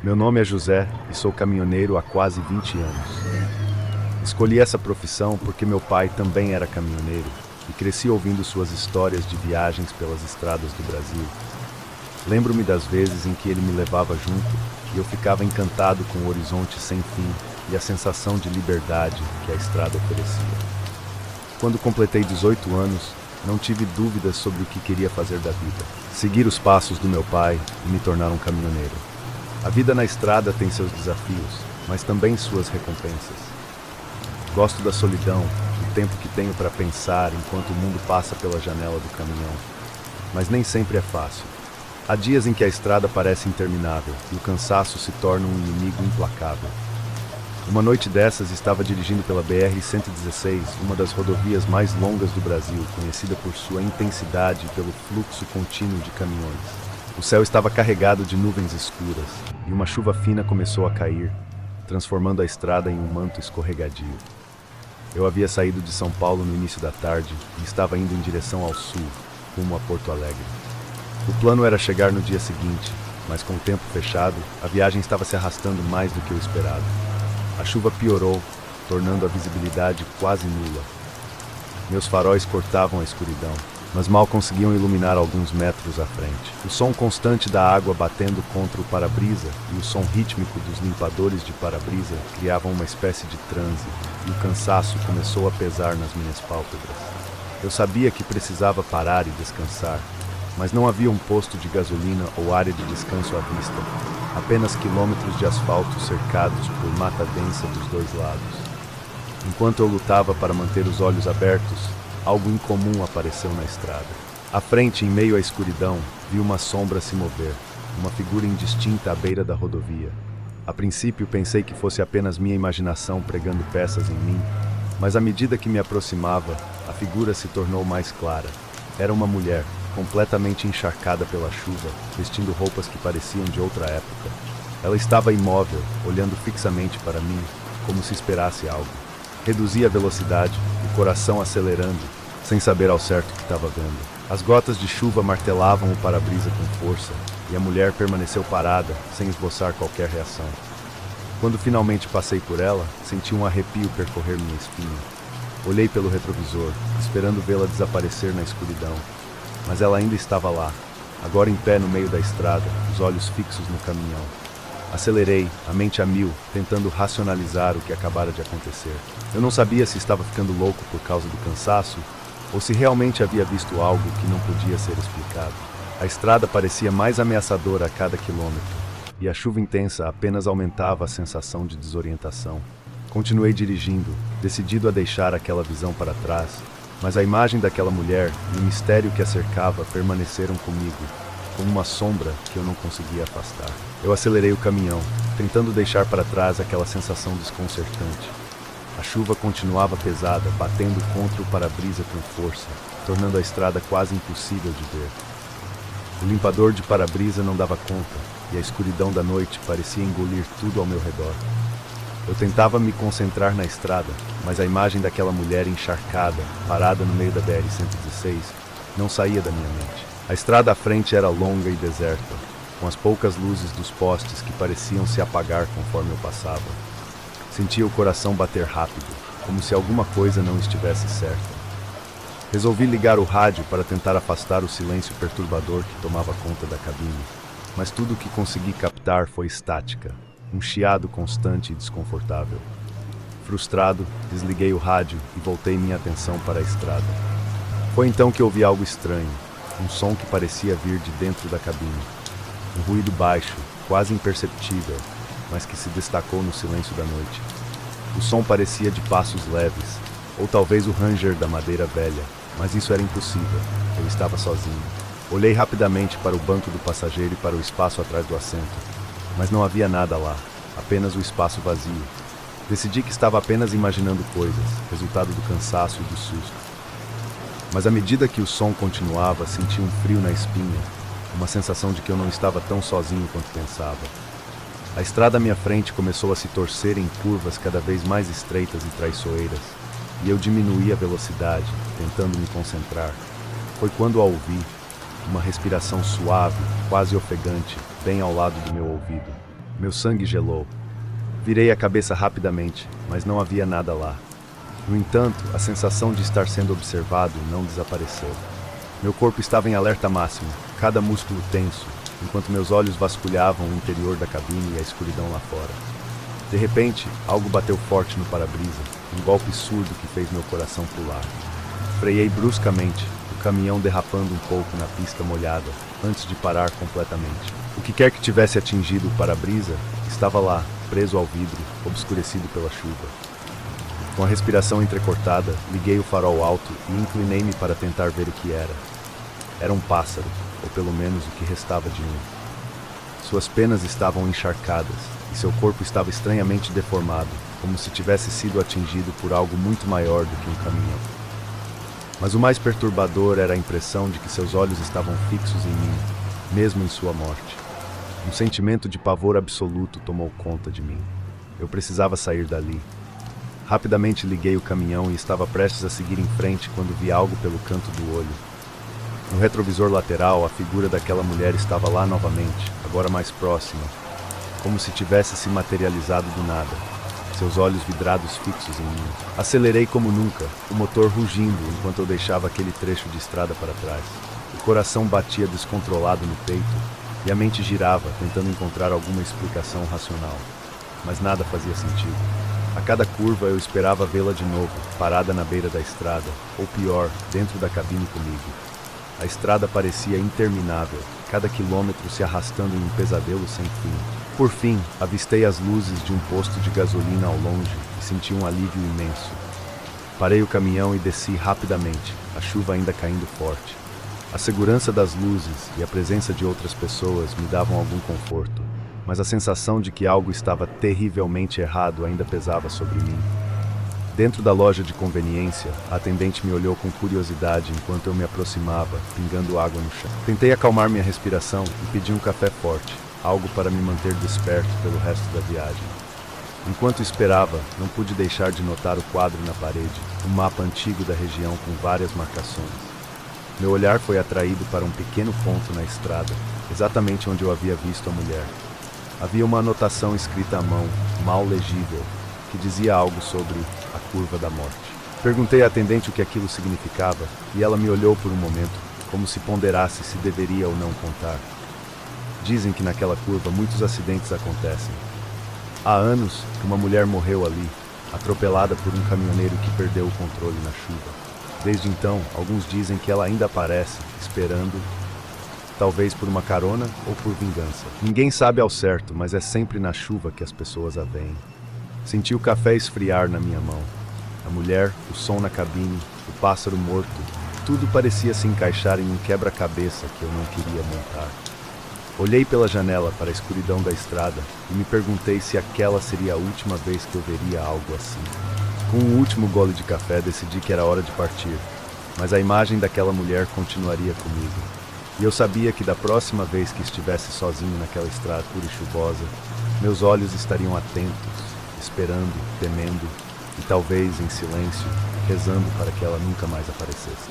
Meu nome é José e sou caminhoneiro há quase 20 anos. Escolhi essa profissão porque meu pai também era caminhoneiro e cresci ouvindo suas histórias de viagens pelas estradas do Brasil. Lembro-me das vezes em que ele me levava junto e eu ficava encantado com o horizonte sem fim e a sensação de liberdade que a estrada oferecia. Quando completei 18 anos, não tive dúvidas sobre o que queria fazer da vida. Seguir os passos do meu pai e me tornar um caminhoneiro. A vida na estrada tem seus desafios, mas também suas recompensas. Gosto da solidão, do tempo que tenho para pensar enquanto o mundo passa pela janela do caminhão. Mas nem sempre é fácil. Há dias em que a estrada parece interminável e o cansaço se torna um inimigo implacável. Uma noite dessas estava dirigindo pela BR-116, uma das rodovias mais longas do Brasil, conhecida por sua intensidade e pelo fluxo contínuo de caminhões. O céu estava carregado de nuvens escuras e uma chuva fina começou a cair, transformando a estrada em um manto escorregadio. Eu havia saído de São Paulo no início da tarde e estava indo em direção ao sul, rumo a Porto Alegre. O plano era chegar no dia seguinte, mas com o tempo fechado, a viagem estava se arrastando mais do que o esperado. A chuva piorou, tornando a visibilidade quase nula. Meus faróis cortavam a escuridão, mas mal conseguiam iluminar alguns metros à frente. O som constante da água batendo contra o para-brisa e o som rítmico dos limpadores de para-brisa criavam uma espécie de transe, e o cansaço começou a pesar nas minhas pálpebras. Eu sabia que precisava parar e descansar, mas não havia um posto de gasolina ou área de descanso à vista, apenas quilômetros de asfalto cercados por mata densa dos dois lados. Enquanto eu lutava para manter os olhos abertos, algo incomum apareceu na estrada. À frente, em meio à escuridão, vi uma sombra se mover, uma figura indistinta à beira da rodovia. A princípio pensei que fosse apenas minha imaginação pregando peças em mim, mas à medida que me aproximava, a figura se tornou mais clara. Era uma mulher, completamente encharcada pela chuva, vestindo roupas que pareciam de outra época. Ela estava imóvel, olhando fixamente para mim, como se esperasse algo. Reduzi a velocidade, o coração acelerando, sem saber ao certo o que estava vendo. As gotas de chuva martelavam o para-brisa com força, e a mulher permaneceu parada, sem esboçar qualquer reação. Quando finalmente passei por ela, senti um arrepio percorrer minha espinha. Olhei pelo retrovisor, esperando vê-la desaparecer na escuridão. Mas ela ainda estava lá, agora em pé no meio da estrada, os olhos fixos no caminhão. Acelerei, a mente a mil, tentando racionalizar o que acabara de acontecer. Eu não sabia se estava ficando louco por causa do cansaço, ou se realmente havia visto algo que não podia ser explicado. A estrada parecia mais ameaçadora a cada quilômetro, e a chuva intensa apenas aumentava a sensação de desorientação. Continuei dirigindo, decidido a deixar aquela visão para trás, mas a imagem daquela mulher e o mistério que a cercava permaneceram comigo, como uma sombra que eu não conseguia afastar. Eu acelerei o caminhão, tentando deixar para trás aquela sensação desconcertante. A chuva continuava pesada, batendo contra o para-brisa com força, tornando a estrada quase impossível de ver. O limpador de para-brisa não dava conta, e a escuridão da noite parecia engolir tudo ao meu redor. Eu tentava me concentrar na estrada, mas a imagem daquela mulher encharcada, parada no meio da BR-116, não saía da minha mente. A estrada à frente era longa e deserta, com as poucas luzes dos postes que pareciam se apagar conforme eu passava. Sentia o coração bater rápido, como se alguma coisa não estivesse certa. Resolvi ligar o rádio para tentar afastar o silêncio perturbador que tomava conta da cabine, mas tudo o que consegui captar foi estática, um chiado constante e desconfortável. Frustrado, desliguei o rádio e voltei minha atenção para a estrada. Foi então que ouvi algo estranho, um som que parecia vir de dentro da cabine. Um ruído baixo, quase imperceptível, mas que se destacou no silêncio da noite. O som parecia de passos leves, ou talvez o ranger da madeira velha, mas isso era impossível, eu estava sozinho. Olhei rapidamente para o banco do passageiro e para o espaço atrás do assento, mas não havia nada lá, apenas o espaço vazio. Decidi que estava apenas imaginando coisas, resultado do cansaço e do susto. Mas à medida que o som continuava, senti um frio na espinha, uma sensação de que eu não estava tão sozinho quanto pensava. A estrada à minha frente começou a se torcer em curvas cada vez mais estreitas e traiçoeiras, e eu diminuí a velocidade, tentando me concentrar. Foi quando a ouvi, uma respiração suave, quase ofegante, bem ao lado do meu ouvido. Meu sangue gelou. Virei a cabeça rapidamente, mas não havia nada lá. No entanto, a sensação de estar sendo observado não desapareceu. Meu corpo estava em alerta máximo, cada músculo tenso, enquanto meus olhos vasculhavam o interior da cabine e a escuridão lá fora. De repente, algo bateu forte no para-brisa, um golpe surdo que fez meu coração pular. Freiei bruscamente, o caminhão derrapando um pouco na pista molhada, antes de parar completamente. O que quer que tivesse atingido o para-brisa, estava lá, preso ao vidro, obscurecido pela chuva. Com a respiração entrecortada, liguei o farol alto e inclinei-me para tentar ver o que era. Era um pássaro, ou pelo menos o que restava de um. Suas penas estavam encharcadas, e seu corpo estava estranhamente deformado, como se tivesse sido atingido por algo muito maior do que um caminhão. Mas o mais perturbador era a impressão de que seus olhos estavam fixos em mim, mesmo em sua morte. Um sentimento de pavor absoluto tomou conta de mim. Eu precisava sair dali. Rapidamente liguei o caminhão e estava prestes a seguir em frente quando vi algo pelo canto do olho. No retrovisor lateral, a figura daquela mulher estava lá novamente, agora mais próxima, como se tivesse se materializado do nada, seus olhos vidrados fixos em mim. Acelerei como nunca, o motor rugindo enquanto eu deixava aquele trecho de estrada para trás. O coração batia descontrolado no peito e a mente girava, tentando encontrar alguma explicação racional. Mas nada fazia sentido. A cada curva eu esperava vê-la de novo, parada na beira da estrada, ou pior, dentro da cabine comigo. A estrada parecia interminável, cada quilômetro se arrastando em um pesadelo sem fim. Por fim, avistei as luzes de um posto de gasolina ao longe e senti um alívio imenso. Parei o caminhão e desci rapidamente, a chuva ainda caindo forte. A segurança das luzes e a presença de outras pessoas me davam algum conforto, mas a sensação de que algo estava terrivelmente errado ainda pesava sobre mim. Dentro da loja de conveniência, a atendente me olhou com curiosidade enquanto eu me aproximava, pingando água no chão. Tentei acalmar minha respiração e pedi um café forte, algo para me manter desperto pelo resto da viagem. Enquanto esperava, não pude deixar de notar o quadro na parede, um mapa antigo da região com várias marcações. Meu olhar foi atraído para um pequeno ponto na estrada, exatamente onde eu havia visto a mulher. Havia uma anotação escrita à mão, mal legível, que dizia algo sobre a curva da morte. Perguntei à atendente o que aquilo significava, e ela me olhou por um momento, como se ponderasse se deveria ou não contar. Dizem que naquela curva muitos acidentes acontecem. Há anos que uma mulher morreu ali, atropelada por um caminhoneiro que perdeu o controle na chuva. Desde então, alguns dizem que ela ainda aparece, esperando, talvez por uma carona ou por vingança. Ninguém sabe ao certo, mas é sempre na chuva que as pessoas a veem. Senti o café esfriar na minha mão. A mulher, o som na cabine, o pássaro morto, tudo parecia se encaixar em um quebra-cabeça que eu não queria montar. Olhei pela janela para a escuridão da estrada e me perguntei se aquela seria a última vez que eu veria algo assim. Com o último gole de café, decidi que era hora de partir, mas a imagem daquela mulher continuaria comigo. E eu sabia que da próxima vez que estivesse sozinho naquela estrada escura e chuvosa, meus olhos estariam atentos, esperando, temendo e talvez em silêncio, rezando para que ela nunca mais aparecesse.